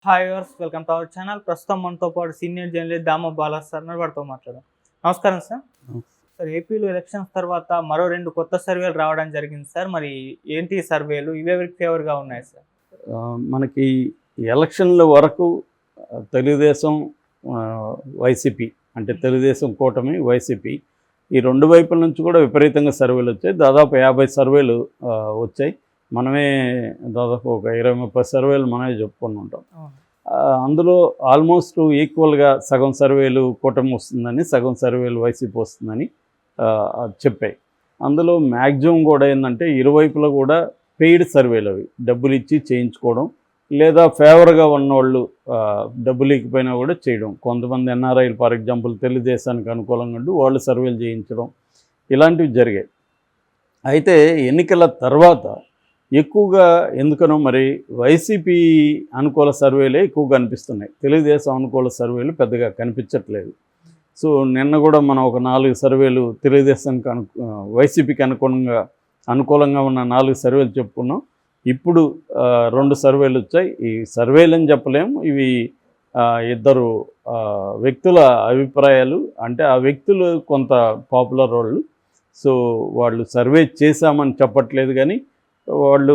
Hi viewers welcome to our channel. ప్రస్తుతం మనతో పాటు senior journalist Dama Bala sir వారితో మాట్లాడాం. నమస్కారం సార్. సార్, ఏపీలో ఎలక్షన్స్ తర్వాత మరో 2 కొత్త సర్వేలు రావడం జరిగింది సార్. మరి ఏంటి సర్వేలు, ఇవెవరికి ఫేవర్గా ఉన్నాయి సార్? మనకి ఎలక్షన్ల వరకు తెలుగుదేశం, వైసీపీ అంటే తెలుగుదేశం కూటమి, వైసీపీ ఈ రెండు వైపుల నుంచి కూడా విపరీతంగా సర్వేలు వచ్చాయి. దాదాపు 50 సర్వేలు వచ్చాయి. మనమే దాదాపు ఒక 20-30 సర్వేలు మనమే చెప్పుకొని ఉంటాం. అందులో ఆల్మోస్ట్ ఈక్వల్గా సగం సర్వేలు కూటమి వస్తుందని, సగం సర్వేలు వైసీపీ వస్తుందని చెప్పాయి. అందులో మ్యాక్సిమం కూడా ఏంటంటే ఇరువైపులా కూడా పెయిడ్ సర్వేలు, అవి డబ్బులు ఇచ్చి చేయించుకోవడం, లేదా ఫేవర్గా ఉన్నవాళ్ళు డబ్బులు ఇకపోయినా కూడా చేయడం. కొంతమంది ఎన్ఆర్ఐలు ఫర్ ఎగ్జాంపుల్ తెలుగుదేశానికి అనుకూలంగా ఉండి వాళ్ళు సర్వేలు చేయించడం, ఇలాంటివి జరిగాయి. అయితే ఎన్నికల తర్వాత ఎక్కువగా ఎందుకనో మరి వైసీపీ అనుకూల సర్వేలే ఎక్కువగా కనిపిస్తున్నాయి. తెలుగుదేశం అనుకూల సర్వేలు పెద్దగా కనిపించట్లేదు. సో నిన్న కూడా మనం ఒక 4 సర్వేలు తెలుగుదేశానికి వైసీపీకి అనుకూలంగా ఉన్న 4 సర్వేలు చెప్పుకున్నాం. ఇప్పుడు 2 సర్వేలు వచ్చాయి. ఈ సర్వేలు అని చెప్పలేము, ఇవి ఇద్దరు వ్యక్తుల అభిప్రాయాలు. అంటే ఆ వ్యక్తులు కొంత పాపులర్ వాళ్ళు, సో వాళ్ళు సర్వే చేశామని చెప్పట్లేదు, కానీ వాళ్ళు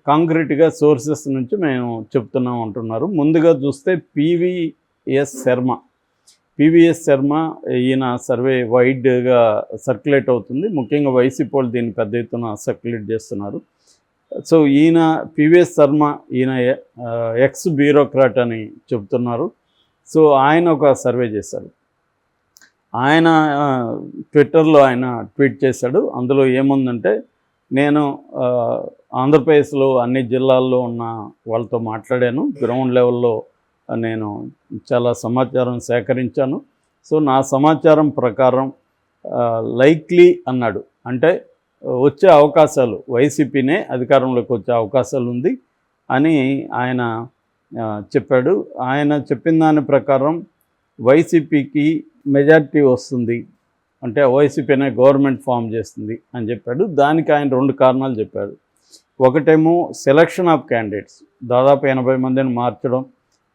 కాంక్రీట్గా సోర్సెస్ నుంచి మేము చెప్తున్నాం అంటున్నారు. ముందుగా చూస్తే పివిఎస్ శర్మ ఈయన సర్వే వైడ్గా సర్క్యులేట్ అవుతుంది. ముఖ్యంగా వైసీపీ వాళ్ళు దీన్ని పెద్ద ఎత్తున సర్క్యులేట్ చేస్తున్నారు. సో ఈయన పివిఎస్ శర్మ, ఈయన ఎక్స్ బ్యూరోక్రాట్ అని చెప్తున్నారు. సో ఆయన ఒక సర్వే చేశారు. ఆయన ట్విట్టర్లో ఆయన ట్వీట్ చేశాడు. అందులో ఏముందంటే, నేను ఆంధ్రప్రదేశ్లో అన్ని జిల్లాల్లో ఉన్న వాళ్ళతో మాట్లాడాను, గ్రౌండ్ లెవెల్లో నేను చాలా సమాచారం సేకరించాను. సో నా సమాచారం ప్రకారం లైక్లీ అన్నాడు, అంటే వచ్చే అవకాశాలు, వైసీపీనే అధికారంలోకి వచ్చే అవకాశాలు ఉంది అని ఆయన చెప్పాడు. ఆయన చెప్పిన దాని ప్రకారం వైసీపీకి మెజారిటీ వస్తుంది, అంటే వైసీపీనే గవర్నమెంట్ ఫామ్ చేస్తుంది అని చెప్పాడు. దానికి ఆయన 2 కారణాలు చెప్పాడు. ఒకటేమో సెలక్షన్ ఆఫ్ క్యాండిడేట్స్, దాదాపు 80 మందిని మార్చడం,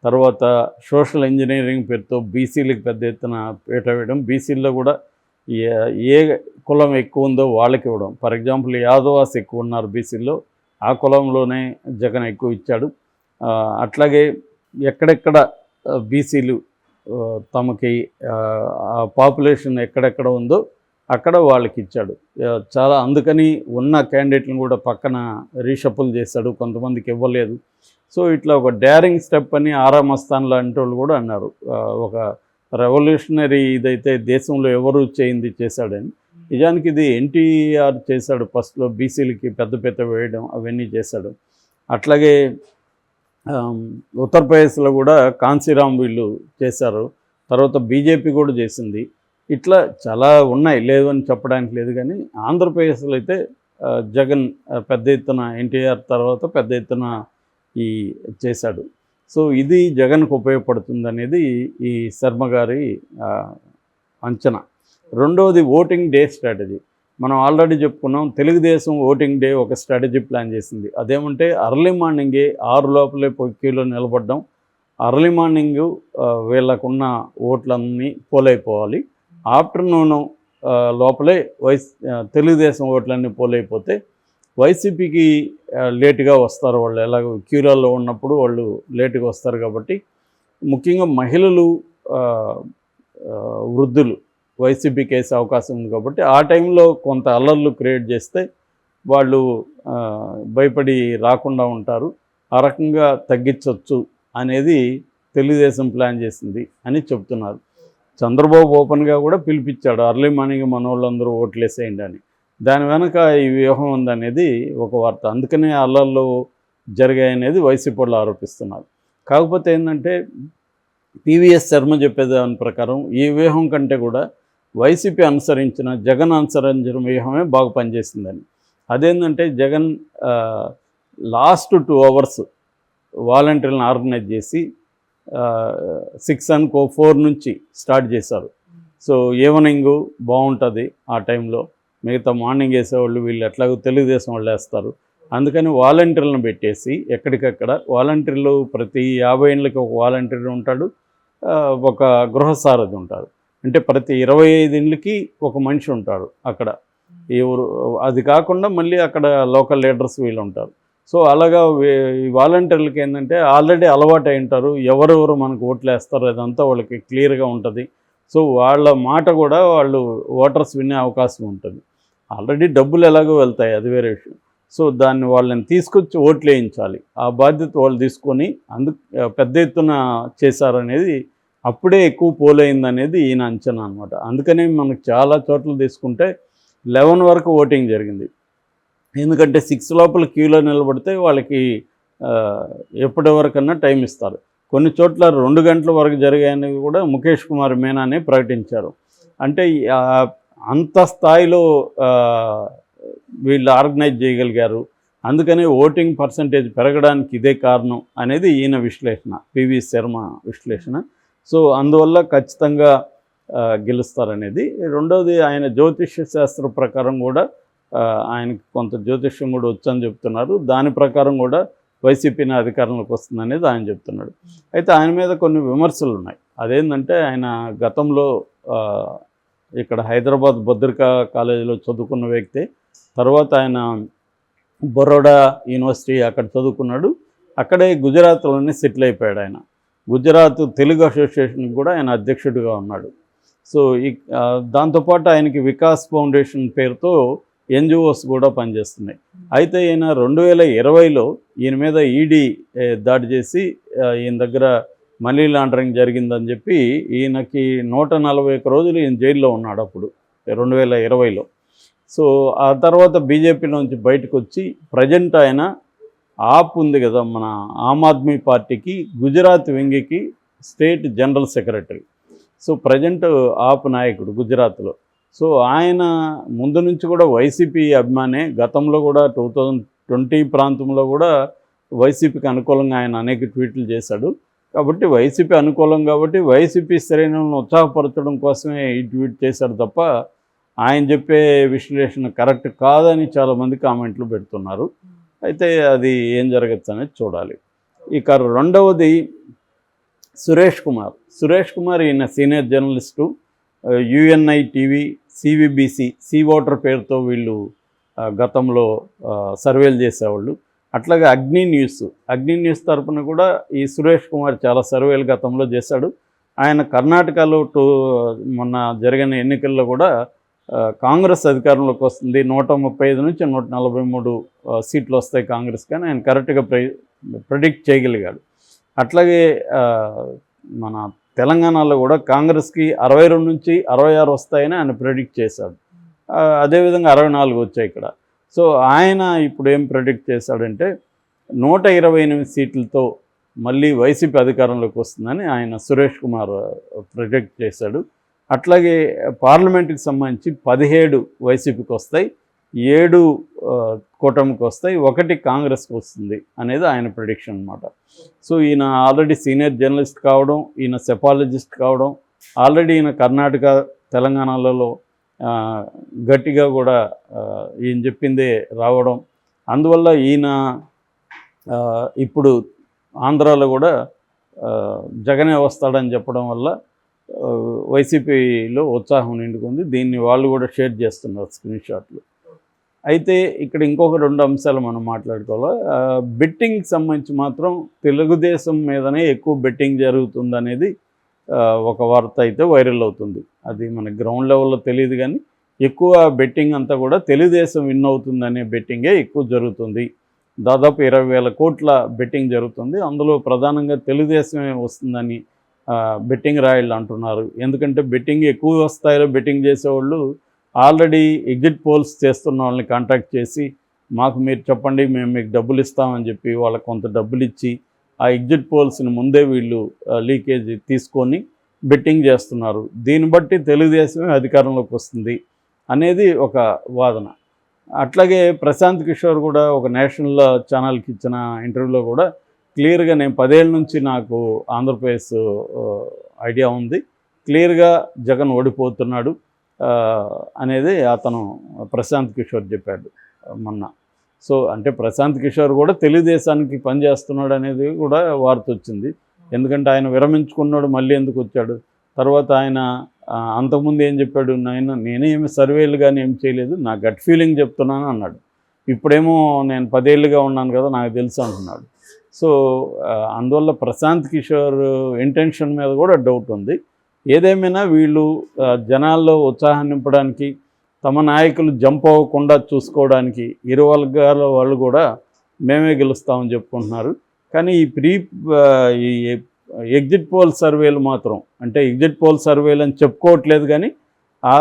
తర్వాత సోషల్ ఇంజనీరింగ్ పేరుతో బీసీలకు పెద్ద ఎత్తున పీట వేయడం, బీసీల్లో కూడా ఏ కులం ఎక్కువ ఉందో వాళ్ళకి ఇవ్వడం. ఫర్ ఎగ్జాంపుల్ యాదవాస్ ఎక్కువ ఉన్నారు బీసీల్లో, ఆ కులంలోనే జగన్ ఎక్కువ ఇచ్చాడు. అట్లాగే ఎక్కడెక్కడ బీసీలు తమకి పాపులేషన్ ఎక్కడెక్కడ ఉందో అక్కడ వాళ్ళకి ఇచ్చాడు చాలా. అందుకని ఉన్న క్యాండిడేట్లను కూడా పక్కన రీషఫుల్ చేశాడు, కొంతమందికి ఇవ్వలేదు. సో ఇట్లా ఒక డేరింగ్ స్టెప్ అని ఆరామస్థాన్ లాంటి వాళ్ళు కూడా అన్నారు. ఒక రెవల్యూషనరీ ఇదైతే దేశంలో ఎవరు చేశాడని. నిజానికి ఇది ఎన్టీఆర్ చేశాడు ఫస్ట్లో, బీసీలకి పెద్ద వేయడం అవన్నీ చేశాడు. అట్లాగే ఉత్తరప్రదేశ్లో కూడా కాంశీరామ్ వీళ్ళు చేశారు, తర్వాత బీజేపీ కూడా చేసింది. ఇట్లా చాలా ఉన్నాయి, లేదు అని చెప్పడానికి లేదు. కానీ ఆంధ్రప్రదేశ్లో అయితే జగన్ పెద్ద ఎత్తున, ఎన్టీఆర్ తర్వాత పెద్ద ఎత్తున ఈ చేశాడు. సో ఇది జగన్కు ఉపయోగపడుతుంది అనేది ఈ శర్మ గారి అంచనా. రెండవది ఓటింగ్ డే స్ట్రాటజీ. మనం ఆల్రెడీ చెప్పుకున్నాం, తెలుగుదేశం ఓటింగ్ డే ఒక స్ట్రాటజీ ప్లాన్ చేసింది. అదేమంటే అర్లీ మార్నింగే 6 లోపలే క్యూలో నిలబడ్డం, అర్లీ మార్నింగు వీళ్ళకున్న ఓట్లన్నీ పోలైపోవాలి, ఆఫ్టర్నూను లోపలే తెలుగుదేశం ఓట్లన్నీ పోలైపోతే వైసీపీకి లేటుగా వస్తారు. వాళ్ళు ఎలాగో క్యూలలో ఉన్నప్పుడు వాళ్ళు లేటుగా వస్తారు కాబట్టి, ముఖ్యంగా మహిళలు, వృద్ధులు వైసీపీకి వేసే అవకాశం ఉంది కాబట్టి ఆ టైంలో కొంత అల్లర్లు క్రియేట్ చేస్తే వాళ్ళు భయపడి రాకుండా ఉంటారు. ఆ రకంగా తగ్గించవచ్చు అనేది తెలుగుదేశం ప్లాన్ చేసింది అని చెప్తున్నారు. చంద్రబాబు ఓపెన్గా కూడా పిలిపించాడు, అర్లీ మార్నింగ్ మన వాళ్ళందరూ ఓట్లేసేయండి అని. దాని వెనక ఈ వ్యూహం ఉందనేది ఒక వార్త. అందుకనే అల్లర్లు జరిగాయనేది వైసీపీ వాళ్ళు ఆరోపిస్తున్నారు. కాకపోతే ఏంటంటే, పివిఎస్ శర్మ చెప్పేదాని ప్రకారం ఈ వ్యూహం కంటే కూడా వైసీపీ జగన్ అనుసరించిన వ్యూహమే బాగా పనిచేసిందని. అదేంటంటే, జగన్ లాస్ట్ 2 అవర్స్ వాలంటీర్లను ఆర్గనైజ్ చేసి 6 అనుకో 4 నుంచి స్టార్ట్ చేశారు. సో ఈవినింగు బాగుంటుంది ఆ టైంలో, మిగతా మార్నింగ్ వేసేవాళ్ళు వీళ్ళు ఎట్లాగో తెలుగుదేశం వాళ్ళు వేస్తారు. అందుకని వాలంటీర్లను పెట్టేసి ఎక్కడికక్కడ వాలంటీర్లు ప్రతి 50 ఏళ్ళకి ఒక వాలంటీర్ ఉంటాడు, ఒక గృహసారథి ఉంటారు. అంటే ప్రతి 25 ఇండ్లకి ఒక మనిషి ఉంటాడు అక్కడ. ఎవరు అది కాకుండా మళ్ళీ అక్కడ లోకల్ లీడర్స్ వీళ్ళు ఉంటారు. సో అలాగా ఈ వాలంటీర్లకి ఏంటంటే ఆల్రెడీ అలవాటు అయి ఉంటారు, ఎవరెవరు మనకు ఓట్లు వేస్తారో అదంతా వాళ్ళకి క్లియర్గా ఉంటుంది. సో వాళ్ళ మాట కూడా వాళ్ళు ఓటర్స్ వినే అవకాశం ఉంటుంది. ఆల్రెడీ డబ్బులు ఎలాగో వెళ్తాయి, అది వేరే విషయం. సో దాన్ని వాళ్ళని తీసుకొచ్చి ఓట్లు వేయించాలి, ఆ బాధ్యత వాళ్ళు తీసుకొని పెద్ద ఎత్తున చేశారనేది అప్పుడే ఎక్కువ పోలైందనేది ఈయన అంచనా అనమాట. అందుకనే మనకు చాలా చోట్ల తీసుకుంటే 11 వరకు ఓటింగ్ జరిగింది. ఎందుకంటే 6 లోపల క్యూలో నిలబడితే వాళ్ళకి ఎప్పటి వరకన్నా టైం ఇస్తారు. కొన్ని చోట్ల 2 గంటల వరకు జరిగాయని కూడా ముఖేష్ కుమార్ మీనానే ప్రకటించారు. అంటే అంత స్థాయిలో వీళ్ళు ఆర్గనైజ్ చేయగలిగారు. అందుకనే ఓటింగ్ పర్సంటేజ్ పెరగడానికి ఇదే కారణం అనేది ఈయన విశ్లేషణ, పివి శర్మ విశ్లేషణ. సో అందువల్ల ఖచ్చితంగా గెలుస్తారనేది. రెండవది, ఆయన జ్యోతిష్య శాస్త్ర ప్రకారం కూడా ఆయనకి కొంత జ్యోతిష్యం కూడా వచ్చని చెప్తున్నారు. దాని ప్రకారం కూడా వైసీపీని అధికారంలోకి వస్తుందనేది ఆయన చెప్తున్నాడు. అయితే ఆయన మీద కొన్ని విమర్శలు ఉన్నాయి. అదేంటంటే ఆయన గతంలో ఇక్కడ హైదరాబాద్ భద్రికా కాలేజీలో చదువుకున్న వ్యక్తి. తర్వాత ఆయన బరోడా యూనివర్సిటీ అక్కడ చదువుకున్నాడు. అక్కడే గుజరాత్లోనే సెటిల్ అయిపోయాడు ఆయన. గుజరాత్ తెలుగు అసోసియేషన్కి కూడా ఆయన అధ్యక్షుడిగా ఉన్నాడు. సో దాంతోపాటు ఆయనకి వికాస్ ఫౌండేషన్ పేరుతో ఎన్జిఓస్ కూడా పనిచేస్తున్నాయి. అయితే ఈయన 2020లో ఈయన మీద ఈడీ దాడి చేసి ఈయన దగ్గర మనీ లాండరింగ్ జరిగిందని చెప్పి ఈయనకి 141 రోజులు ఈయన జైల్లో ఉన్నాడు అప్పుడు 2020లో. సో ఆ తర్వాత బీజేపీలోంచి బయటకు వచ్చి ప్రజెంట్ ఆయన ఆప్ ఉంది కదా, మన ఆమ్ ఆద్మీ పార్టీకి గుజరాత్ వింగికి state general secretary. So present AAP నాయకుడు గుజరాత్లో. సో ఆయన ముందు నుంచి కూడా వైసీపీ అభిమానే. గతంలో కూడా 2020 ప్రాంతంలో కూడా వైసీపీకి అనుకూలంగా ఆయన అనేక ట్వీట్లు చేశాడు. కాబట్టి వైసీపీ అనుకూలం కాబట్టి వైసీపీ శ్రేణులను ఉత్సాహపరచడం కోసమే ఈ ట్వీట్ చేశాడు తప్ప ఆయన చెప్పే విశ్లేషణ కరెక్ట్ కాదని చాలామంది కామెంట్లు పెడుతున్నారు. అయితే అది ఏం జరగచ్చు అనేది చూడాలి. ఇక రెండవది సురేష్ కుమార్ ఈయన senior journalist. UNI TV, CVBC, sea water పేరుతో వీళ్ళు గతంలో సర్వేలు చేసేవాళ్ళు. అట్లాగే అగ్ని న్యూస్ తరపున కూడా ఈ సురేష్ కుమార్ చాలా సర్వేలు గతంలో చేశాడు. ఆయన కర్ణాటకలో మొన్న జరిగిన ఎన్నికల్లో కూడా కాంగ్రెస్ అధికారంలోకి వస్తుంది, 135 నుంచి 143 సీట్లు వస్తాయి కాంగ్రెస్, కానీ ఆయన కరెక్ట్గా ప్రెడిక్ట్ చేయగలిగాడు. అట్లాగే మన తెలంగాణలో కూడా కాంగ్రెస్కి 62 నుంచి 66 వస్తాయని ఆయన ప్రెడిక్ట్ చేశాడు. అదేవిధంగా 64 వచ్చాయి ఇక్కడ. సో ఆయన ఇప్పుడు ఏం ప్రెడిక్ట్ చేశాడంటే 128 సీట్లతో మళ్ళీ వైసీపీ అధికారంలోకి వస్తుందని ఆయన సురేష్ కుమార్ ప్రెడిక్ట్ చేశాడు. అట్లాగే పార్లమెంటుకి సంబంధించి 17 వైసీపీకి వస్తాయి, 7 కూటమికి వస్తాయి, 1 కాంగ్రెస్కి వస్తుంది అనేది ఆయన ప్రెడిక్షన్ అనమాట. సో ఈయన ఆల్రెడీ సీనియర్ జర్నలిస్ట్ కావడం, ఈయన సెపాలజిస్ట్ కావడం, ఆల్రెడీ ఈయన కర్ణాటక తెలంగాణలలో గట్టిగా కూడా ఈయన చెప్పిందే రావడం, అందువల్ల ఈయన ఇప్పుడు ఆంధ్రాలో కూడా జగనే వస్తాడని చెప్పడం వల్ల వైసీపీలో ఉత్సాహం నిండుకుంది. దీన్ని వాళ్ళు కూడా షేర్ చేస్తున్నారు స్క్రీన్ షాట్లు. అయితే ఇక్కడ ఇంకొక 2 అంశాలు మనం మాట్లాడుకోవాలి. బెట్టింగ్కి సంబంధించి మాత్రం తెలుగుదేశం మీదనే ఎక్కువ బెట్టింగ్ జరుగుతుందనేది ఒక వార్త అయితే వైరల్ అవుతుంది. అది మన గ్రౌండ్ లెవెల్లో తెలియదు, కానీ ఎక్కువ బెట్టింగ్ అంతా కూడా తెలుగుదేశం విన్ అవుతుందనే బెట్టింగే ఎక్కువ జరుగుతుంది. దాదాపు 20,000 కోట్ల బెట్టింగ్ జరుగుతుంది. అందులో ప్రధానంగా తెలుగుదేశమే వస్తుందని బెట్టింగ్ రాయిళ్ళు అంటున్నారు. ఎందుకంటే బెట్టింగ్ ఎక్కువ స్థాయిలో బెట్టింగ్ చేసేవాళ్ళు ఆల్రెడీ ఎగ్జిట్ పోల్స్ చేస్తున్న వాళ్ళని కాంటాక్ట్ చేసి మాకు మీరు చెప్పండి, మేము మీకు డబ్బులు ఇస్తామని చెప్పి వాళ్ళకి కొంత డబ్బులు ఇచ్చి ఆ ఎగ్జిట్ పోల్స్ని ముందే వీళ్ళు లీకేజ్ తీసుకొని బెట్టింగ్ చేస్తున్నారు. దీన్ని బట్టి తెలుగుదేశమే అధికారంలోకి వస్తుంది అనేది ఒక వాదన. అట్లాగే ప్రశాంత్ కిషోర్ కూడా ఒక నేషనల్ ఛానల్కి ఇచ్చిన ఇంటర్వ్యూలో కూడా క్లియర్గా నేను 10 ఏళ్ళ నుంచి నాకు ఆంధ్రప్రదేశ్ ఐడియా ఉంది, క్లియర్గా జగన్ ఓడిపోతున్నాడు అనేది అతను ప్రశాంత్ కిషోర్ చెప్పాడు మొన్న. సో అంటే ప్రశాంత్ కిషోర్ కూడా తెలుగుదేశానికి పనిచేస్తున్నాడు అనేది కూడా వార్త వచ్చింది. ఎందుకంటే ఆయన విరమించుకున్నాడు, మళ్ళీ ఎందుకు వచ్చాడు? తర్వాత ఆయన అంతకుముందు ఏం చెప్పాడు, నేనేమి సర్వేలు కానీ ఏం చేయలేదు, నా గట్ ఫీలింగ్ చెప్తున్నాను అన్నాడు. ఇప్పుడేమో నేను 10 ఏళ్ళుగా ఉన్నాను కదా, నాకు తెలుసు అంటున్నాడు. సో అందువల్ల ప్రశాంత్ కిషోర్ ఇంటెన్షన్ మీద కూడా డౌట్ ఉంది. ఏదేమైనా వీళ్ళు జనాల్లో ఉత్సాహం నింపడానికి, తమ నాయకులు జంప్ అవ్వకుండా చూసుకోవడానికి ఇరు వర్గాల వాళ్ళు కూడా మేమే గెలుస్తామని చెప్పుకుంటున్నారు. కానీ ఈ ఎగ్జిట్ పోల్ సర్వేలు మాత్రం, అంటే ఎగ్జిట్ పోల్ సర్వేలు అని చెప్పుకోవట్లేదు, కానీ ఆ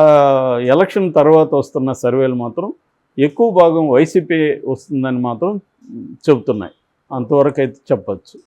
ఎలక్షన్ తర్వాత వస్తున్న సర్వేలు మాత్రం ఎక్కువ భాగం వైసీపీ వస్తుందని మాత్రం చెబుతున్నాయి. అంతవరకు అయితే చెప్పచ్చు.